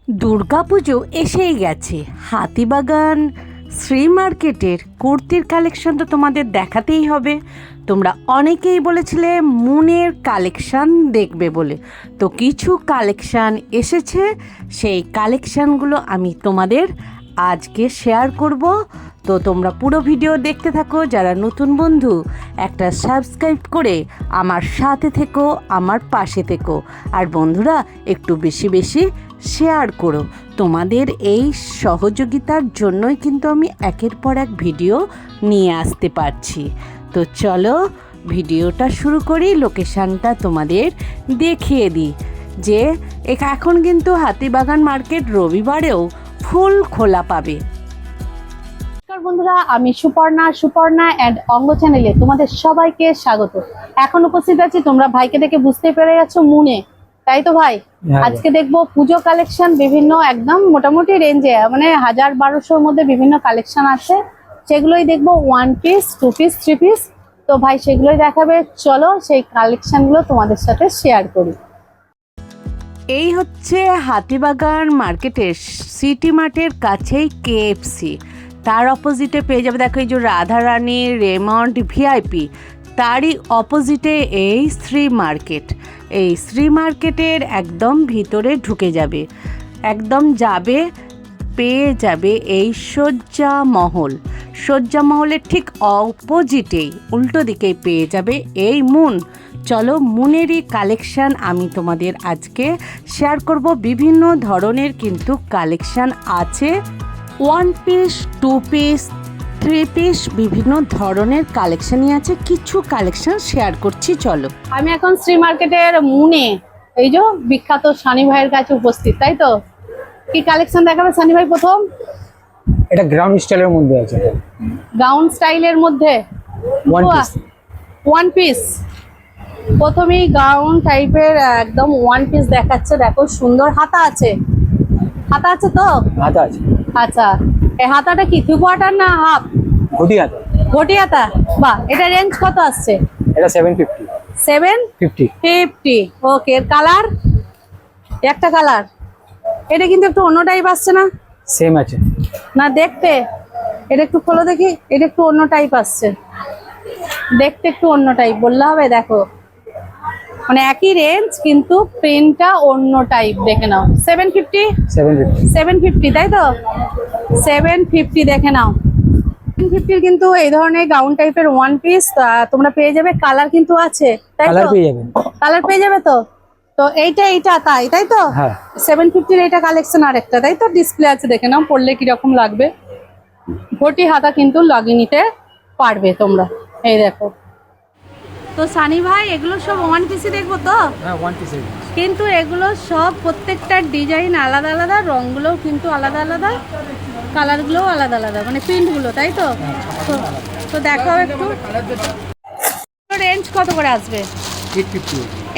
দুর্গাপুজো এসেই গেছে। হাতিবাগান শ্রী মার্কেটের কুর্তির কালেকশন তো তোমাদের দেখাতেই হবে। তোমরা অনেকেই বলেছিলে মুনের কালেকশান দেখবে বলে, তো কিছু কালেকশান এসেছে। সেই কালেকশানগুলো আমি তোমাদের আজকে শেয়ার করব। তো তোমরা পুরো ভিডিও দেখতে থাকো। যারা নতুন বন্ধু, একটা সাবস্ক্রাইব করে আমার সাথে থেকো, আমার পাশে থেকো। আর বন্ধুরা, একটু বেশি বেশি শেয়ার করো। তোমাদের এই সহযোগিতার জন্যই কিন্তু আমি একের পর এক ভিডিও নিয়ে আসতে পারছি। তো চলো ভিডিওটা শুরু করি। লোকেশানটা তোমাদের দেখিয়ে দিই যে এখন কিন্তু হাতিবাগান মার্কেট রবিবারেও ফুল খোলা পাবে। বন্ধুরা, আমি সুপর্ণা অ্যান্ড অঙ্গ চ্যানেলে তোমাদের সবাইকে স্বাগত। এখন উপস্থিত আছি, তোমরা ভাইকে দেখে বুঝতে পেরে গেছো, মুনে, তাই তো ভাই? আজকে দেখবো পুজো কালেকশন, বিভিন্ন একদম মোটামুটি রেঞ্জে, মানে 1000-1200-র মধ্যে বিভিন্ন কালেকশন আছে। সেগুলোই দেখবো, 1 পিস, 2 পিস, 3 পিস। তো ভাই সেগুলোই দেখাবে। চলো সেই কালেকশনগুলো তোমাদের সাথে শেয়ার করি। এই হচ্ছে হাতিবাগান মার্কেটের সিটি মার্টের কাছেই কেএফসি। তার অপোজিটে পেয়ে যাবে, দেখো এই যে রাধারানী, রেমন্ড, ভিআইপি। তারই অপোজিটে এই শ্রী মার্কেট। এই শ্রী মার্কেটের একদম ভিতরে ঢুকে যাবে, একদম যাবে, পেয়ে যাবে এই সজ্জা মহলের ঠিক অপোজিটেই, উল্টো দিকেই পেয়ে যাবে এই মুন। চলো মুনেরই কালেকশান আমি তোমাদের আজকে শেয়ার করব। বিভিন্ন ধরনের কিন্তু কালেকশান আছে, 1 পিস, 2 পিস, 3 পিস, বিভিন্ন ধরনের কালেকশানই আছে। কিছু কালেকশান শেয়ার করছি, চলো। আমি এখন শ্রী মার্কেটের মুনে, এই যে বিখ্যাত সানি ভাইয়ের কাছে উপস্থিত, তাই তো? কি কালেকশন দেখাবে সানি ভাই? প্রথম এটা গ্রাউন্ড স্টাইলের মধ্যে আছে, গাউন স্টাইলের মধ্যে 1 পিস। প্রথমেই গাউন টাইপের একদম 1 পিস দেখাচ্ছে। দেখো সুন্দর হাতা আছে, হাতা আছে তো? হাতা আছে। আচ্ছা, এই হাতাটা কি 3/4 না হাফ? ঘটি হাতা। ঘটি হাতা, বাহ। এটা রেঞ্জ কত আসছে? এটা 750। 750। ওকে। কালার একটা কালার, এটা কিন্তু একটু অন্য টাইপ আসছে না? সেম আছে না দেখতে, এটা একটু খোলো দেখি। এটা একটু অন্য টাইপ আসছে, দেখতে একটু অন্য টাইপ বললে হবে। দেখো, মানে একই রেঞ্জ কিন্তু প্রিন্টটা অন্য টাইপ। দেখে নাও। 750, তাই তো? 750 দেখে নাও। 750 কিন্তু এই ধরনের গাউন টাইপের 1 পিস তোমরা পেয়ে যাবে। কালার কিন্তু আছে, তাই তো? কালার পেয়ে যাবে তো? তো এইটা তাই তো? 750-র এটা কালেকশন আরেকটা, তাই তো? ডিসপ্লে আছে, দেখে নাও, পরলে কিরকম লাগবে। ঘটি হাতা কিন্তু লাগিয়ে নিতে পারবে তোমরা। এই দেখো তো সানি ভাই, এগুলো সব 1 পিসই দেখবো তো? হ্যাঁ, 1 পিস। কিন্তু এগুলো সব প্রত্যেকটার ডিজাইন আলাদা আলাদা, রঙগুলোও কিন্তু আলাদা আলাদা, কালারগুলোও আলাদা আলাদা, মানে প্রিন্টগুলো, তাই তো? তো দেখো একটু রেঞ্জ কত করে আসবে?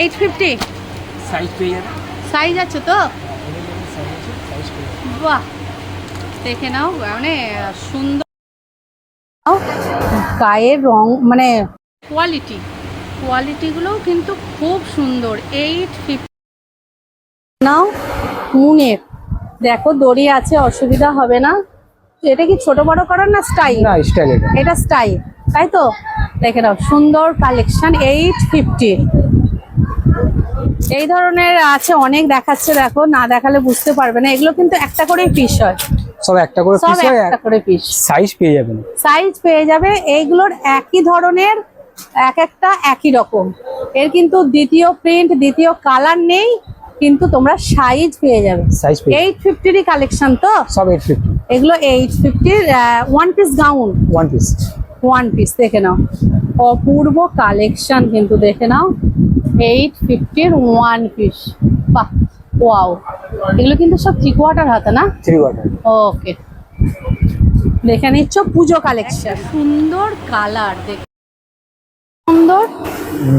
850। সাইজ পেয়ে যাবে। সাইজ আছে তো? বাহ, দেখে নাও, মানে সুন্দর গায়ের রং, মানে কোয়ালিটিগুলোও কিন্তু খুব সুন্দর। 850 নাও মুনের। দেখো দড়ি আছে, অসুবিধা হবে না। এটা কি ছোট বড় করার না স্টাইল? না, স্টাইল। এটা স্টাইল, তাই তো? দেখে নাও, সুন্দর কালেকশন। 850 এই ধরনের আছে অনেক, দেখাচ্ছে। দেখো, না দেখালে বুঝতে পারবে না। এগুলো কিন্তু একটা করে পিস হয়, সব একটা করে পিস। সাইজ পেয়ে যাবেন, সাইজ পেয়ে যাবে। এইগুলোর একই ধরনের, এক একটা একই রকম। এর কিন্তু দ্বিতীয় প্রিন্ট, দ্বিতীয় কালার নেই, কিন্তু তোমরা সাইজ পেয়ে যাবে। 850-ই কালেকশন তো? সব 850। এগুলো 850-র 1 পিস গাউন। 1 পিস দেখে নাও, অপূর্ব কালেকশন কিন্তু। দেখে নাও, 850-র 1 পিস। বাহ, ওয়াও। এগুলো কিন্তু সব 3/4 হাতা না? 3/4। ওকে, দেখে নিচ্ছ পুজো কালেকশন। সুন্দর কালার, দেখে সুন্দর,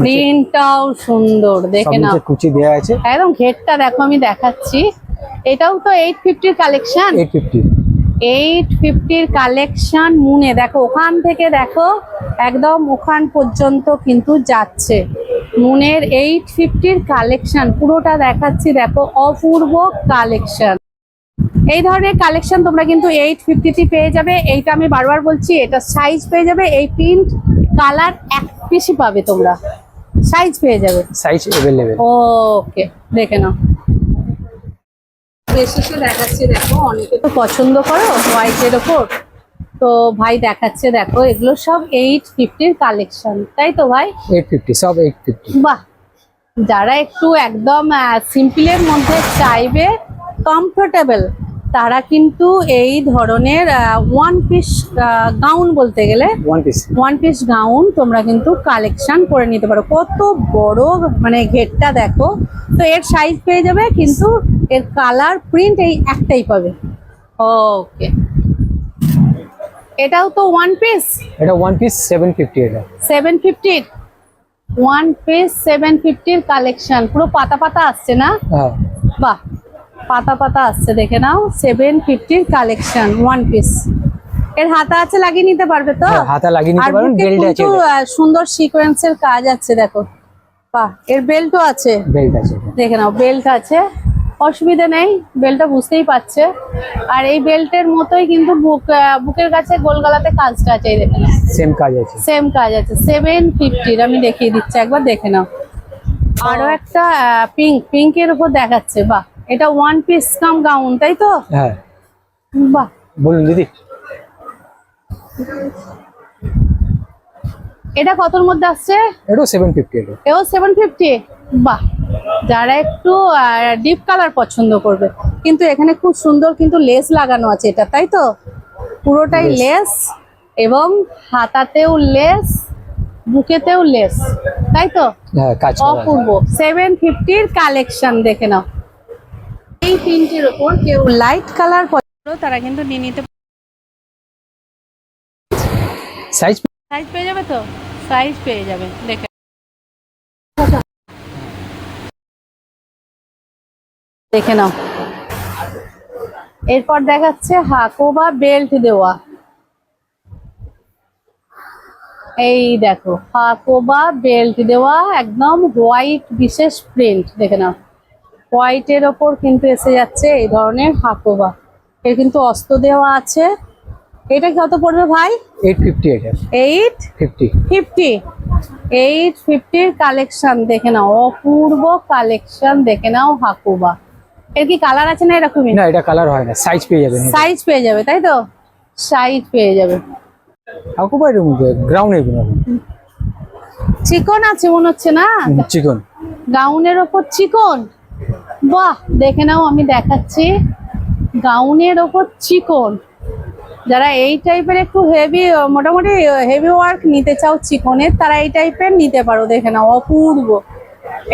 প্রিন্টটাও সুন্দর। দেখে নাও, কুচি দেয়া আছে একদম। ঘেরটা দেখো, আমি দেখাচ্ছি। এটাও তো 850-র কালেকশন। 850-র কালেকশন মুনে। দেখো, ওখান থেকে দেখো একদম ওখান পর্যন্ত কিন্তু যাচ্ছে। মুনের 850-র কালেকশন পুরোটা দেখাচ্ছি। দেখো, অপূর্ব কালেকশন। এই ধরনের কালেকশন তোমরা কিন্তু 850 পেয়ে যাবে। এইটা আমি বারবার বলছি, এটা সাইজ পেয়ে যাবে। এই প্রিন্ট কালার এক পিসই পাবে তোমরা, সাইজ পেয়ে যাবে, সাইজ अवेलेबल। ওকে, দেখে নাও। বেশি দেখাচ্ছে, দেখো অনেকে তো পছন্দ করো হোয়াইটের ওপর, তো ভাই দেখাচ্ছে দেখো, এগুলো সব 850 কালেকশন, তাই তো ভাই? 850 সব 850। বাহ, যারা একটু একদম সিম্পলের মধ্যে চাইবে, কমফোর্টেবল, তারা কিন্তু এই ধরনের ওয়ান পিস গাউন, বলতে গেলে ওয়ান পিস গাউন তোমরা কিন্তু কালেকশন করে নিতে পারো। কত বড় মানে ঘেরটা দেখো। তো এর সাইজ পেয়ে যাবে, কিন্তু এর কালার প্রিন্ট এই একটাই পাবে। ওকে, এটাও তো ওয়ান পিস। এটা ওয়ান পিস 750। এটা 750 ওয়ান পিস 750 কালেকশন, পুরো পাতা পাতা আসছে না? হ্যাঁ, বাহ, পাতা পাতা আসছে, দেখে নাও। 750 কালেকশন ওয়ান পিস। এর হাতা আছে, লাগিয়ে নিতে পারবে তো? হ্যাঁ, হাতা লাগিয়ে নিতে পারবেন। বেল্ট আছে, সুন্দর সিকোয়েন্সের কাজ আছে, দেখো। বাহ, এর বেল্টও আছে, বেল্ট আছে, দেখে নাও, বেল্ট আছে, অসুবিধা নেই, বেল্টটা বুঝতেই পারছে। আর এই বেল্টের মতোই কিন্তু বুকের কাছে গোলগলাতে কাজটা আছে, এই দেখে নাও, সেম কাজ আছে, সেম কাজ আছে। 750 আমি দেখিয়ে দিচ্ছি, একবার দেখে নাও। আরো একটা পিঙ্কের উপর দেখাচ্ছে, বাহ, এটা ওয়ান পিস কাম গাউন, তাই তো? হ্যাঁ, বাহ, বলুন দিদি। এটা কতর মধ্যে আসছে? এটাও 750। এও 750। বাহ, যারা একটু ডিপ কালার পছন্দ করবে, কিন্তু এখানে খুব সুন্দর কিন্তু লেস লাগানো আছে, এটা তাই তো? পুরোটাই লেস, এবং হাতাতেও লেস, বুকেতেও লেস, তাই তো? হ্যাঁ, কাজ করা আছে। অপূর্ব। 750 কালেকশন, দেখে নাও। এই তিনটির উপর কেউ লাইট কালার পছন্দ, তারা কিন্তু নিয়ে নিতে। সাইজ সাইজ পেয়ে যাবে তো? সাইজ পেয়ে যাবে, দেখে দেখে নাও। এরপর দেখাচ্ছে হাকোবা বেল্ট দেওয়া, এই দেখো, হাকোবা বেল্ট দেওয়া, একদম হোয়াইট বিশেষ প্রিন্ট, দেখে নাও। হোয়াইটের ওপর কিন্তু এসে যাচ্ছে এই ধরনের হাকোবা। এর কিন্তু অস্ত দেওয়া আছে। এটা কত পড়বে ভাই? 850। এটা 850 850 কালেকশন, দেখে নাও, অপূর্ব কালেকশন, দেখে নাও। হাকুবা, এর কি কালার আছে না? এরকমই না, এটা কালার হয় না, সাইজ পেয়ে যাবেন। সাইজ পেয়ে যাবে, তাই তো? সাইজ পেয়ে যাবে। হাকুবার মধ্যে গ্রাউন্ড এগুলো চিকন আছে মনে হচ্ছে না? চিকন গাউনের ওপর চিকন, বাহ, দেখে নাও, আমি দেখাচ্ছি। গাউনের ওপর চিকন, যারা এই টাইপের একটু হেভি, মোটামুটি হেভি ওয়ার্ক নিতে চাও চিকনের, তারা এই টাইপের নিতে পারো, দেখে নাও, অপূর্ব।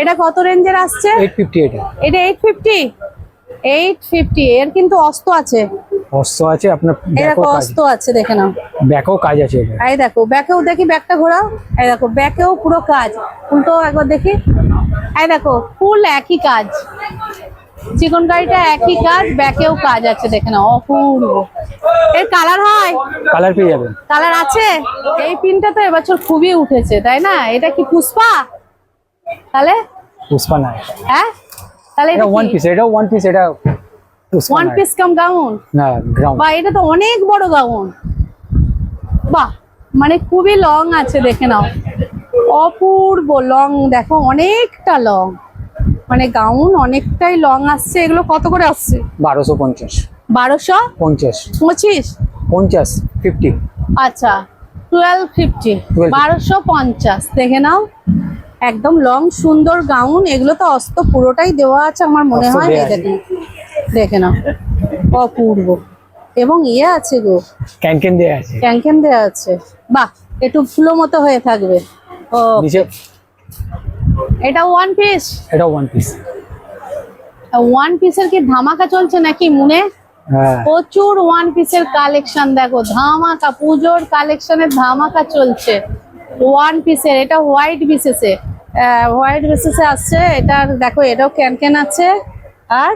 এটা কত রেঞ্জের আসছে? 850। এটা 850 এর কিন্তু অস্ত আছে, অস্ত আছে, আপনার এরকম অস্ত আছে, দেখে নাও। ব্যাকও কাজ আছে। এটা এই দেখো, ব্যাকেও দেখি, ব্যাকটা ঘোরাও, এই দেখো, ব্যাকেও পুরো কাজ, উল্টো একবার দেখি, এই দেখো, ফুল একই কাজ, চিকন গাড়িটা একই কাজ, ব্যাকেও কাজ আছে, দেখে নাও, অপূর্ব। এর কালার হয়? কালার পেয়ে যাবেন। কালার আছে। এই পিনটা তো এবছর খুবই উঠেছে, তাই না? এটা কি পুষ্পা? তাহলে পুষ্পা না, হ্যাঁ, তাহলে এটা ওয়ান পিস। এটা ওয়ান পিস, এটা পুষ্পা ওয়ান না। পিস কাম গাউন, না, গ্রাউন্ড। বা এটা তো অনেক বড় গাউন, বাহ, মানে খুবই লং আছে, দেখে নাও, অপূর্ব লং, দেখো, অনেকটা লং, মানে গাউন অনেকটাই লং আসছে। এগুলো কত করে আসছে? 1250। 1250 50 50 আচ্ছা, 1250 1250, দেখে নাও, একদম লং সুন্দর গাউন। এগুলো তো অস্ত পুরোটাই দেওয়া আছে আমার মনে অস্ত হয়, দেয়া এই দেখে, দেখে নাও, অপূর্ব। এবং ইয়ে আছে গো, ক্যানকেন দেয়া আছে, ক্যানকেন দেওয়া আছে, বাহ, একটু ফুলো মতো হয়ে থাকবে। ও, নিচে এটা ওয়ান পিস। এটা ওয়ান পিস। ওয়ান পিসের কি ধামাকা চলছে নাকি মুনে? হ্যাঁ, প্রচুর ওয়ান পিসের কালেকশন, দেখো, ধামাকা, পুজোর কালেকশনের ধামাকা চলছে ওয়ান পিসের। এটা হোয়াইট বিসেসে, হোয়াইট বিসেসে আসছে। এটার দেখো, এটাও ক্যানকেন আছে, আর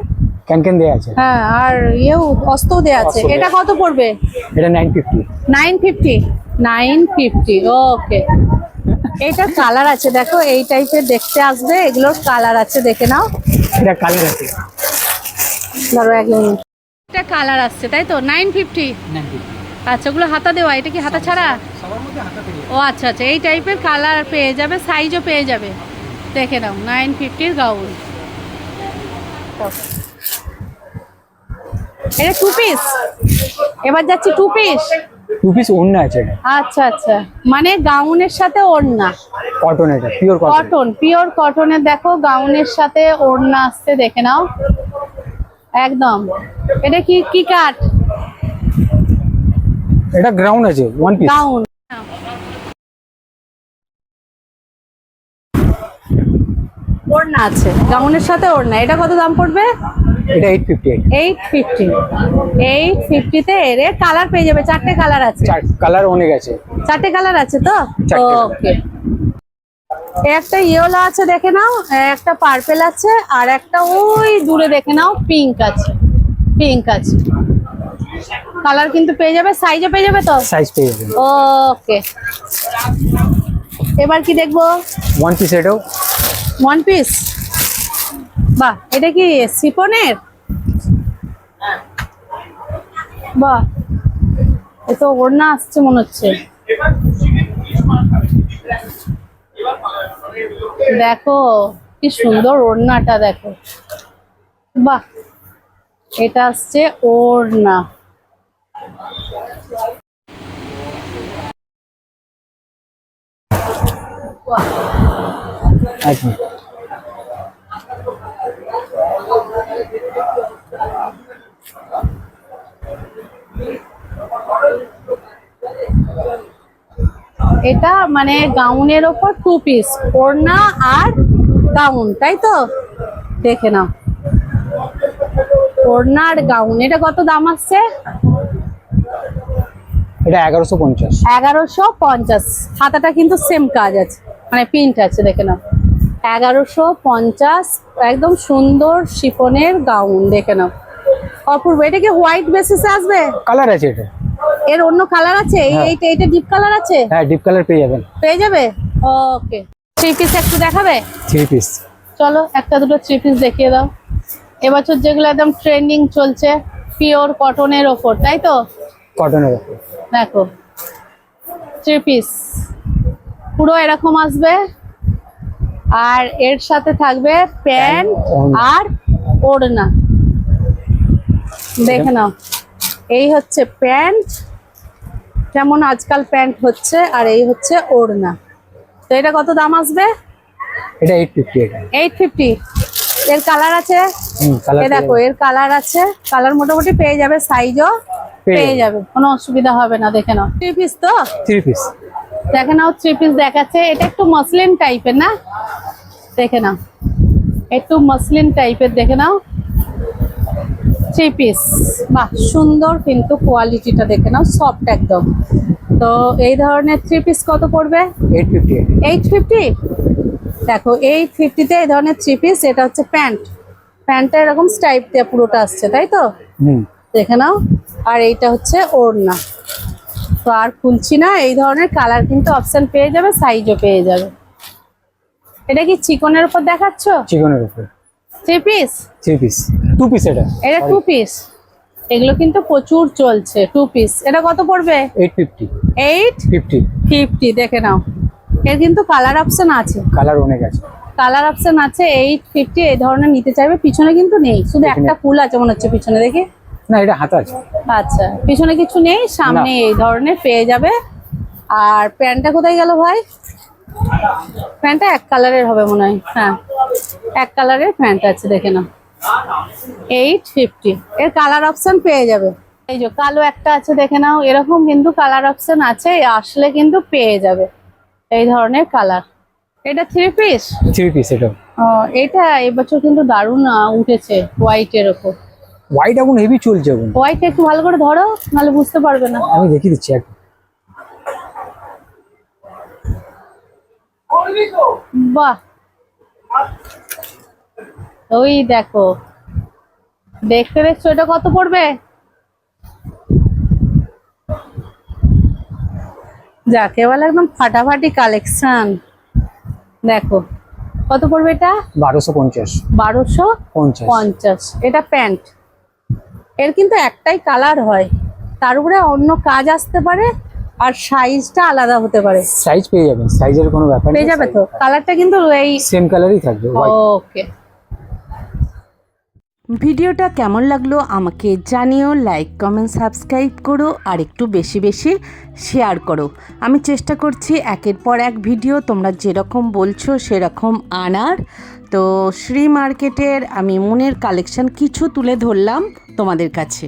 ক্যানকেন দেয়া আছে। হ্যাঁ, আর ইয়েও অস্ত দেওয়া আছে। অস্ত দেয়া। এটা কত পড়বে? এটা 950। 950 ওকে। এটা কালার আছে, দেখো, এই টাইপের দেখতে আসবে, এগুলোর কালার আছে, দেখে নাও। এটা কালার আছে। ধরো এক মিনিট, এটা কালার আসছে তাই তো 950। আচ্ছা, ওগুলো হাতা দেওয়া, এটা কি হাতা ছাড়া? সবার মধ্যে হাতা পেয়ে ও আচ্ছা আচ্ছা, এই টাইপের কালার পেয়ে যাবে, সাইজও পেয়ে যাবে। দেখে নাও 950-র গাউন। এটা 2 পিস। এবার যাচ্ছি 2 পিস। 2 পিস ওড়না আছে এটা। আচ্ছা আচ্ছা, মানে গাউনের সাথে ওড়না। কটন, এটা পিওর কটন। কটন, পিওর কটনের দেখো গাউনের সাথে ওড়না আসছে, দেখে নাও একদম। এটা কি কি কাট? এটা গ্রাউন্ড আছে, 1 পিস। গাউন। ওড়না আছে, গাউনের সাথে ওড়না। এটা কত দাম পড়বে? এটা 850। 850 তে এর কালার পেয়ে যাবে, 4টে কালার আছে। কালার অনেক আছে। 4টে কালার আছে তো? 4টে। ওকে। একটা ইয়েলো আছে দেখে নাও, একটা পার্পল আছে, আর একটা ওই দূরে দেখে নাও পিঙ্ক আছে। পিঙ্ক আছে, কালার কিন্তু পেয়ে যাবে, সাইজও পেয়ে যাবে তো? সাইজ পেয়ে যাবেন। ওকে, এবার কি দেখবো? 1 পিস এটাও। 1 পিস। বাহ, এটা কি শিফনের? বাহ, এ তো ওড়না আসছে মনে হচ্ছে। দেখো কি সুন্দর ওড়নাটা, দেখো। বাহ, এটা আসছে ওড়না। আচ্ছা, এটা মানে গাউনের ওপর 2 পিস, ওড়না আর গাউন, তাই তো? দেখে নাও, ওড়না আর গাউন। এটা কত দাম আসছে? এটা 1150। 1150। হাতাটা কিন্তু সেম কাজ আছে, মানে প্রিন্ট আছে, দেখে নাও। 1150, একদম সুন্দর শিফনের গাউন, দেখে নাও অপূর্ব। এটা কি হোয়াইট বেসিসে আসবে? কালার আছে এটা। এর অন্য কালার আছে? এইটা ডিপ কালার আছে? হ্যাঁ, ডিপ কালার পেয়ে যাবেন। পেয়ে যাবে। ওকে, 3 পিস একটু দেখাবে? 3 পিস। চলো একটা দুটো 3 পিস দেখিয়ে দাও। এবছর যেগুলো একদম ট্রেন্ডিং চলছে, পিওর কটনের ওপর, তাই তো? কটনের উপর দেখো 3 পিস পুরো এরকম আসবে, আর এর সাথে থাকবে প্যান্ট আর ওড়না। দেখে নাও, এই হচ্ছে প্যান্ট, যেমন আজকাল প্যান্ট হচ্ছে, আর এই হচ্ছে ওড়না। তো এটা কত দাম আসবে? এটা 850। এটা 850। এর কালার আছে? কালার এই দেখো, এর কালার আছে, কালার মোটামুটি পেয়ে যাবে, সাইজও পেয়ে যাবে, কোনো অসুবিধা হবে না। দেখে নাও 3 পিস তো? 3 পিস। দেখে নাও 3 পিস দেখাচ্ছে। এটা একটু মসলিন টাইপের না? দেখে নাও, একটু মসলিন টাইপের, দেখে নাও 3 পিস। বাহ, সুন্দর কিন্তু কোয়ালিটিটা দেখে নাও, সফট একদম। তো এই ধরনের 3 পিস কত পড়বে? 850। 850। দেখো 850 তে এই ধরনের 3 পিস। এটা হচ্ছে প্যান্ট, প্যান্টটা এরকম স্টাইপ দিয়ে পুরোটা আসছে, তাই তো? দেখে নাও। আর এইটা হচ্ছে ওড়না। তো আর খুলছি না, এই ধরনের কালার কিন্তু অপশন পেয়ে যাবে, সাইজও পেয়ে যাবে। এটা কি চিকনের উপর দেখাচ্ছ? চিকনের উপর 3 পিস। 3 পিস। 2 পিস এটা। এটা 2 পিস। এগুলো কিন্তু প্রচুর চলছে 2 পিস। এটা কত পড়বে? 850। 850। দেখে নাও, এর কিন্তু কালার অপশন আছে, কালার অনেক আছে। কালার অপশন আছে। 850 এই ধরনের নিতে চাইবে। পিছনে কিন্তু নেই, শুধু একটা ফুল আছে মনে হচ্ছে পিছনে, দেখি। না, এটা হাতা আছে। আচ্ছা, পিছনে কিছু নেই, সামনে এই ধরনের পেয়ে যাবে। আর প্যান্টটা কোথায় গেল ভাই? প্যান্টটা এক কালারের হবে মনে হয়। হ্যাঁ, এক কালারের প্যান্ট আছে, দেখে নাও 850। এর কালার অপশন পেয়ে যাবে। এই যে কালো একটা আছে, দেখে নাও। এরকম কিন্তু কালার অপশন আছে, আসলে কিন্তু পেয়ে যাবে এই ধরনের কালার। এটা 3 পিস। 3 পিস এটা। এটা এবছর কিন্তু দারুণ উঠেছে হোয়াইটের ওপর। হোয়াইট এখন হেভি চলছে এখন। হোয়াইট একটু ভালো করে ধরো, নাহলে বুঝতে পারবে না। আমি দেখিয়ে দিচ্ছি এক। বাহ, ওই দেখো, দেখতে দেখছো। এটা কত পড়বে? যাকে বলে একদম ফাটাফাটি কালেকশন। দেখো কত পড়বে এটা? 1250। 1250। এটা প্যান্ট, এর কিন্তু একটাই কালার হয়, তার উপরে অন্য কাজ আসতে পারে, আর সাইজটা আলাদা হতে পারে। সাইজ পেয়ে যাবেন, সাইজের কোনো ব্যাপার নেই। পেয়ে যাবে তো, কালারটা কিন্তু এই সেম কালারই থাকবে, হোয়াইট। ওকে। ভিডিওটা কেমন লাগলো আমাকে জানিও, লাইক কমেন্ট সাবস্ক্রাইব করো আর একটু বেশি বেশি শেয়ার করো। আমি চেষ্টা করছি একের পর এক ভিডিও তোমরা যেরকম বলছো সেরকম আনার। তো শ্রী মার্কেটের আমি মুনের কালেকশন কিছু তুলে ধরলাম তোমাদের কাছে।